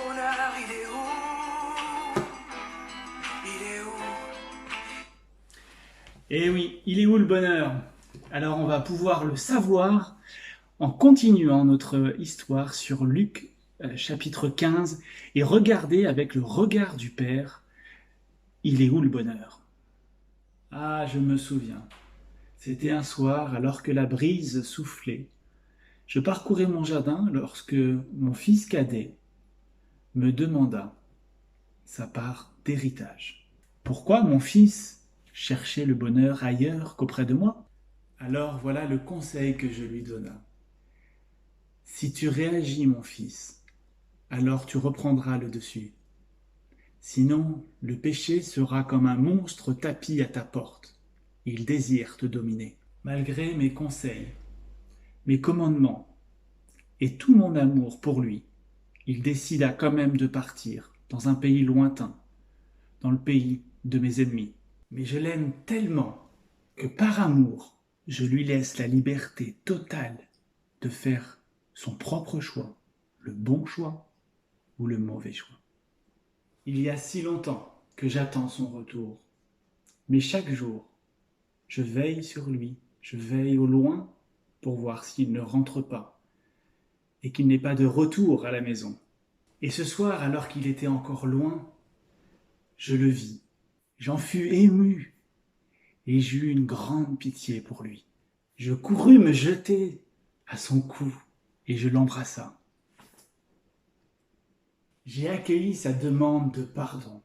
bonheur, il est où? Il est où? Eh oui, il est où le bonheur? Alors on va pouvoir le savoir en continuant notre histoire sur Luc chapitre 15 et regarder avec le regard du Père, il est où le bonheur? Ah, je me souviens. C'était un soir alors que la brise soufflait. Je parcourais mon jardin lorsque mon fils cadet me demanda sa part d'héritage. Pourquoi mon fils cherchait le bonheur ailleurs qu'auprès de moi? Alors voilà le conseil que je lui donna. Si tu réagis, mon fils, alors tu reprendras le dessus. Sinon, le péché sera comme un monstre tapi à ta porte. Il désire te dominer. Malgré mes conseils, mes commandements et tout mon amour pour lui, il décida quand même de partir dans un pays lointain, dans le pays de mes ennemis. Mais je l'aime tellement que par amour, je lui laisse la liberté totale de faire son propre choix, le bon choix ou le mauvais choix. Il y a si longtemps que j'attends son retour, mais chaque jour, je veille sur lui, je veille au loin pour voir s'il ne rentre pas et qu'il n'ait pas de retour à la maison. Et ce soir, alors qu'il était encore loin, je le vis. J'en fus ému et j'eus une grande pitié pour lui. Je courus me jeter à son cou et je l'embrassa. J'ai accueilli sa demande de pardon.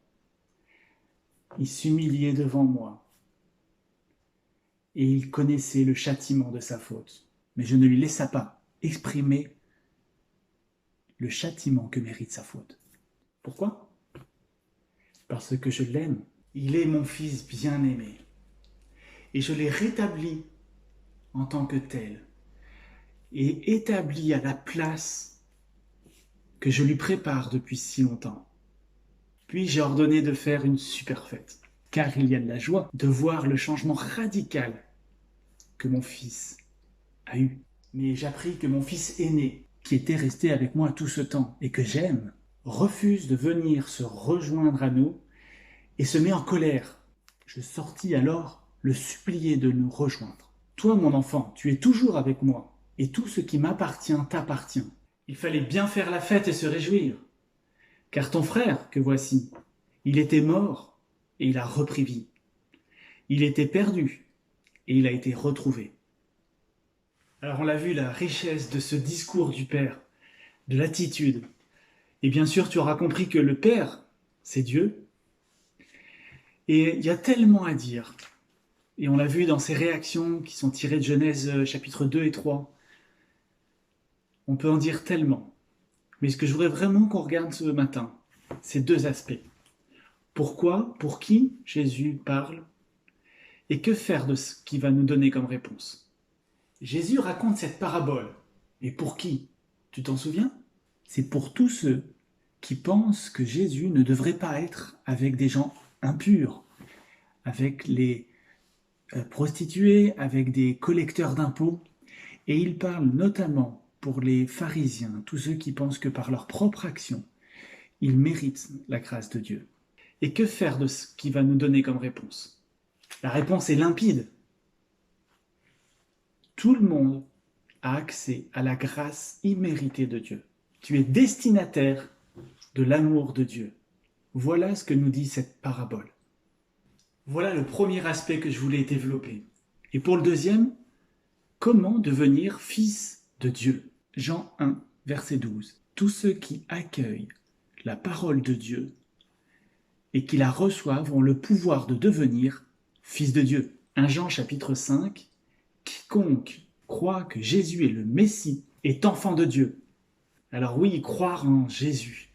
Il s'humiliait devant moi et il connaissait le châtiment de sa faute. Mais je ne lui laissa pas exprimer le châtiment que mérite sa faute. Pourquoi? Parce que je l'aime. Il est mon fils bien-aimé. Et je l'ai rétabli en tant que tel et établi à la place que je lui prépare depuis si longtemps. Puis j'ai ordonné de faire une super fête, car il y a de la joie de voir le changement radical que mon fils a eu. Mais j'appris que mon fils aîné, qui était resté avec moi tout ce temps et que j'aime, refuse de venir se rejoindre à nous et se met en colère. Je sortis alors le supplier de nous rejoindre. Toi, mon enfant, tu es toujours avec moi, et tout ce qui m'appartient t'appartient. Il fallait bien faire la fête et se réjouir, car ton frère, que voici, il était mort et il a repris vie. Il était perdu et il a été retrouvé. Alors on l'a vu, la richesse de ce discours du Père, de l'attitude. Et bien sûr, tu auras compris que le Père, c'est Dieu. Et il y a tellement à dire. Et on l'a vu dans ces réactions qui sont tirées de Genèse chapitres 2 et 3. On peut en dire tellement. Mais ce que je voudrais vraiment qu'on regarde ce matin, c'est deux aspects. Pourquoi, pour qui Jésus parle et que faire de ce qu'il va nous donner comme réponse. Jésus raconte cette parabole. Et pour qui? Tu t'en souviens? C'est pour tous ceux qui pensent que Jésus ne devrait pas être avec des gens impurs, avec les prostituées, avec des collecteurs d'impôts. Et il parle notamment pour les pharisiens, tous ceux qui pensent que par leur propre action, ils méritent la grâce de Dieu. Et que faire de ce qu'il va nous donner comme réponse? La réponse est limpide. Tout le monde a accès à la grâce imméritée de Dieu. Tu es destinataire de l'amour de Dieu. Voilà ce que nous dit cette parabole. Voilà le premier aspect que je voulais développer. Et pour le deuxième, comment devenir fils de Dieu? Jean 1, verset 12. Tous ceux qui accueillent la parole de Dieu et qui la reçoivent ont le pouvoir de devenir fils de Dieu. 1 Jean chapitre 5, quiconque croit que Jésus est le Messie est enfant de Dieu. Alors oui, croire en Jésus.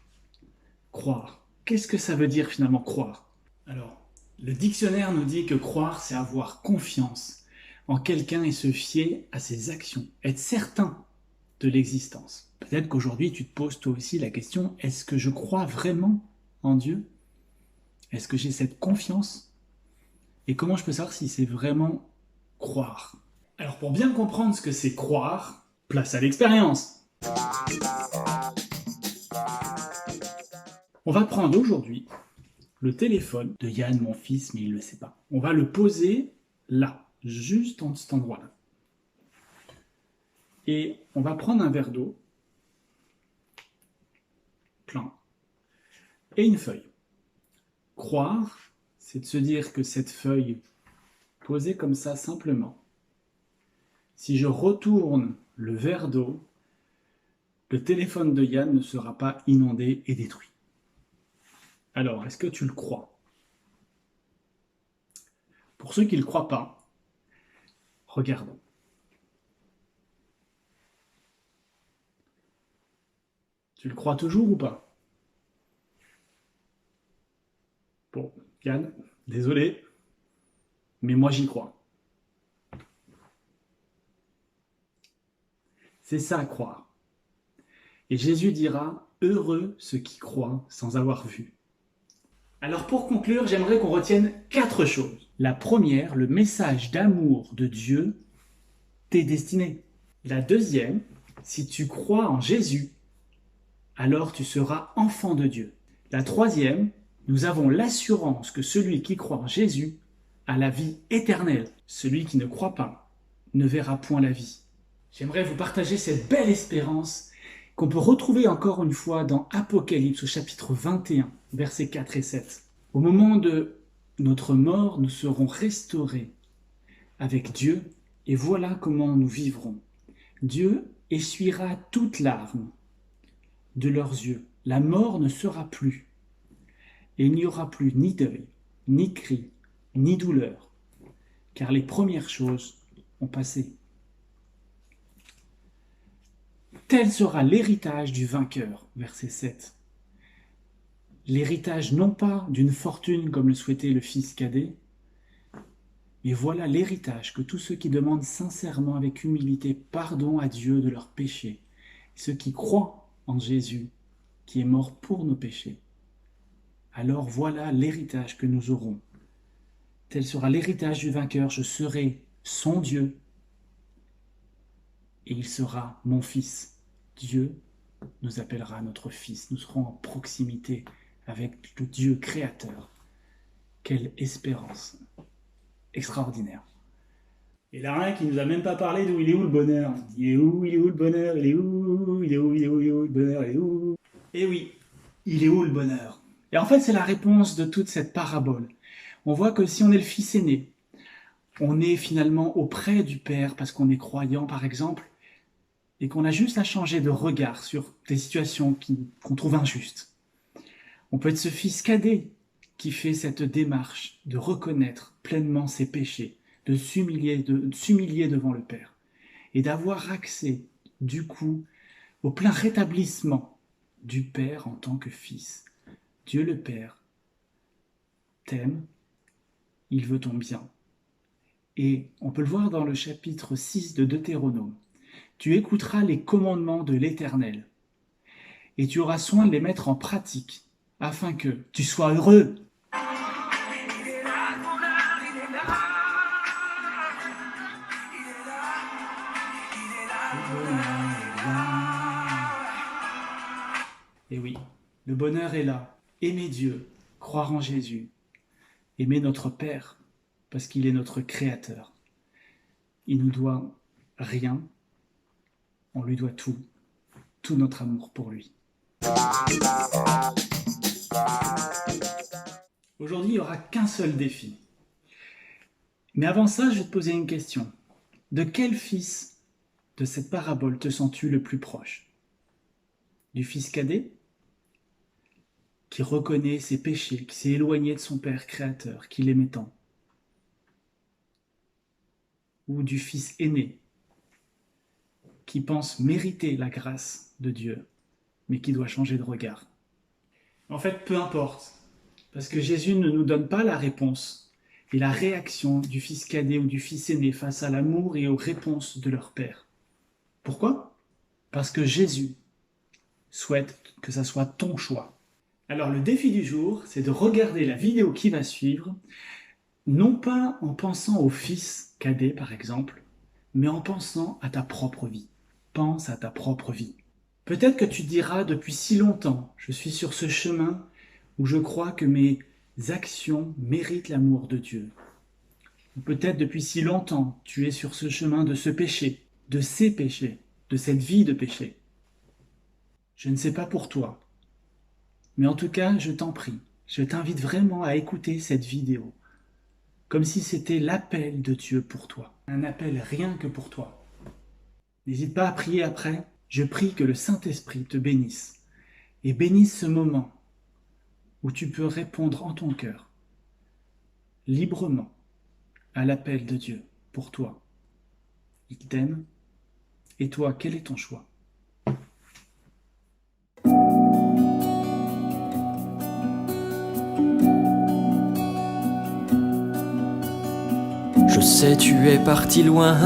Croire. Qu'est-ce que ça veut dire finalement croire? Alors, le dictionnaire nous dit que croire, c'est avoir confiance en quelqu'un et se fier à ses actions, être certain de l'existence. Peut-être qu'aujourd'hui, tu te poses toi aussi la question, est-ce que je crois vraiment en Dieu? Est-ce que j'ai cette confiance? Et comment je peux savoir si c'est vraiment croire? Alors pour bien comprendre ce que c'est croire, place à l'expérience. On va prendre aujourd'hui le téléphone de Yann, mon fils, mais il ne le sait pas. On va le poser là, juste en cet endroit-là. Et on va prendre un verre d'eau, plein, et une feuille. Croire, c'est de se dire que cette feuille, posée comme ça simplement, si je retourne le verre d'eau, le téléphone de Yann ne sera pas inondé et détruit. Alors, est-ce que tu le crois? Pour ceux qui ne le croient pas, regardons. Tu le crois toujours ou pas? Bon, Yann, désolé, mais moi j'y crois. C'est ça, croire. Et Jésus dira, heureux ceux qui croient sans avoir vu. Alors pour conclure, j'aimerais qu'on retienne 4 choses. La première, le message d'amour de Dieu t'est destiné. La deuxième, si tu crois en Jésus, alors tu seras enfant de Dieu. La troisième, nous avons l'assurance que celui qui croit en Jésus a la vie éternelle. Celui qui ne croit pas ne verra point la vie. J'aimerais vous partager cette belle espérance qu'on peut retrouver encore une fois dans Apocalypse au chapitre 21, versets 4 et 7. Au moment de notre mort, nous serons restaurés avec Dieu et voilà comment nous vivrons. Dieu essuiera toute larme de leurs yeux. La mort ne sera plus. Et il n'y aura plus ni deuil, ni cri, ni douleur, car les premières choses ont passé. Tel sera l'héritage du vainqueur, verset 7. L'héritage non pas d'une fortune comme le souhaitait le fils cadet, mais voilà l'héritage que tous ceux qui demandent sincèrement avec humilité pardon à Dieu de leurs péchés, ceux qui croient en Jésus, qui est mort pour nos péchés. Alors voilà l'héritage que nous aurons. Tel sera l'héritage du vainqueur, je serai son Dieu, et il sera mon fils. Dieu nous appellera notre fils, nous serons en proximité avec le Dieu créateur. Quelle espérance extraordinaire. Et là, un qui nous a même pas parlé d'où il est où le bonheur. Il est où le bonheur? Il est où? Il est où? Il est où? Il est où le bonheur? Il est où? Eh oui, il est où le bonheur? Et en fait, c'est la réponse de toute cette parabole. On voit que si on est le fils aîné, on est finalement auprès du Père parce qu'on est croyant, par exemple, et qu'on a juste à changer de regard sur des situations qu'on trouve injustes. On peut être ce fils cadet qui fait cette démarche de reconnaître pleinement ses péchés, de s'humilier devant le Père, et d'avoir accès, du coup, au plein rétablissement du Père en tant que fils. Dieu le Père t'aime, il veut ton bien. Et on peut le voir dans le chapitre 6 de Deutéronome. Tu écouteras les commandements de l'Éternel, et tu auras soin de les mettre en pratique, afin que tu sois heureux. Et oui, le bonheur est là. Aimer Dieu, croire en Jésus, aimer notre Père, parce qu'il est notre Créateur. Il nous doit rien, on lui doit tout notre amour pour lui. Aujourd'hui, il n'y aura qu'un seul défi. Mais avant ça, je vais te poser une question. De quel fils de cette parabole te sens-tu le plus proche? Du fils cadet, qui reconnaît ses péchés, qui s'est éloigné de son Père créateur, qui l'aimait tant? Ou du fils aîné, qui pense mériter la grâce de Dieu, mais qui doit changer de regard? En fait, peu importe, parce que Jésus ne nous donne pas la réponse et la réaction du fils cadet ou du fils aîné face à l'amour et aux réponses de leur Père. Pourquoi? Parce que Jésus souhaite que ça soit ton choix. Alors le défi du jour, c'est de regarder la vidéo qui va suivre, non pas en pensant au fils cadet par exemple, mais en pensant à ta propre vie. Pense à ta propre vie. Peut-être que tu diras depuis si longtemps, je suis sur ce chemin où je crois que mes actions méritent l'amour de Dieu. Ou peut-être depuis si longtemps, tu es sur ce chemin de ce péché, de ces péchés, de cette vie de péché. Je ne sais pas pour toi, mais en tout cas, je t'en prie, je t'invite vraiment à écouter cette vidéo, comme si c'était l'appel de Dieu pour toi, un appel rien que pour toi. N'hésite pas à prier après, je prie que le Saint-Esprit te bénisse, et bénisse ce moment où tu peux répondre en ton cœur, librement, à l'appel de Dieu pour toi. Il t'aime, et toi, quel est ton choix ? Je sais, tu es parti loin,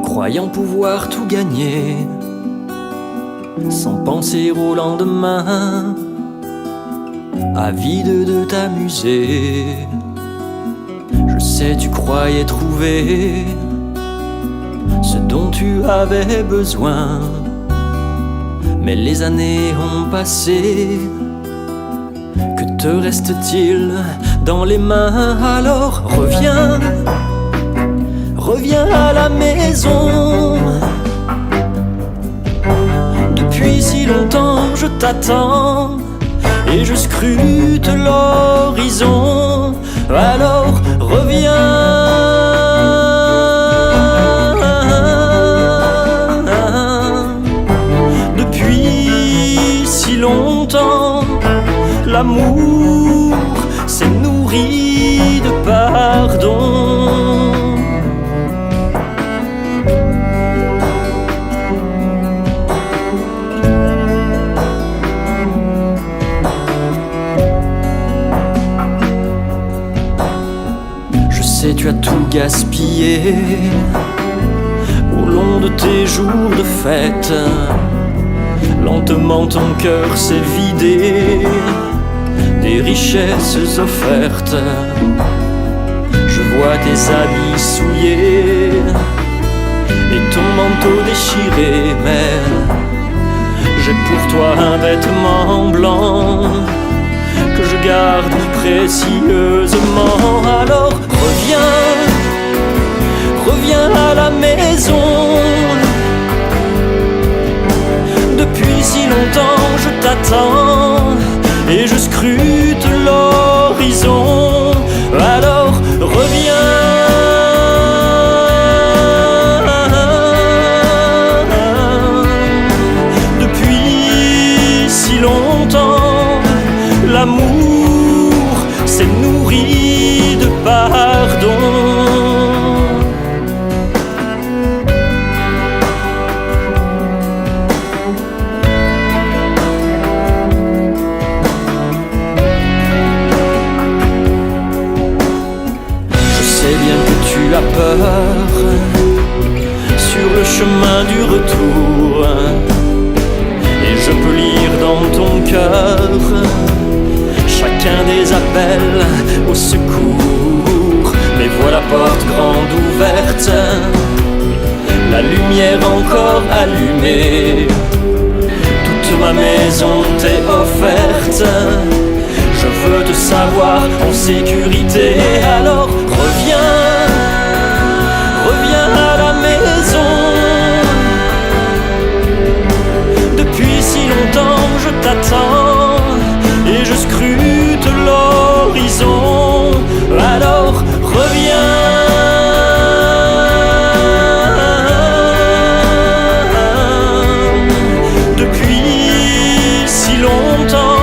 croyant pouvoir tout gagner, sans penser au lendemain, avide de t'amuser. Je sais, tu croyais trouver ce dont tu avais besoin, mais les années ont passé. Que te reste-t-il dans les mains? Alors reviens, reviens à la maison. Depuis si longtemps je t'attends et je scrute l'horizon. Alors reviens. Depuis si longtemps l'amour s'est nourri de pardon. Je sais, tu as tout gaspillé au long de tes jours de fête. Lentement ton cœur s'est vidé des richesses offertes. Je vois tes habits souillés et ton manteau déchiré, mais j'ai pour toi un vêtement blanc que je garde précieusement. Alors reviens, reviens à la maison. Depuis si longtemps je t'attends et je scrute l'horizon. Alors reviens. Depuis si longtemps l'amour s'est nourri de pardon. Tu as peur sur le chemin du retour, et je peux lire dans ton cœur chacun des appels au secours. Mais voilà la porte grande ouverte, la lumière encore allumée, toute ma maison t'est offerte. Je veux te savoir en sécurité, alors reviens, reviens à la maison. Depuis si longtemps je t'attends et je scrute l'horizon, alors reviens. Depuis si longtemps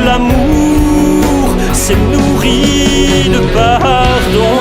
l'amour s'est nourri de pardon.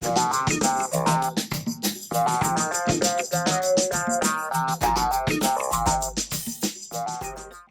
Thank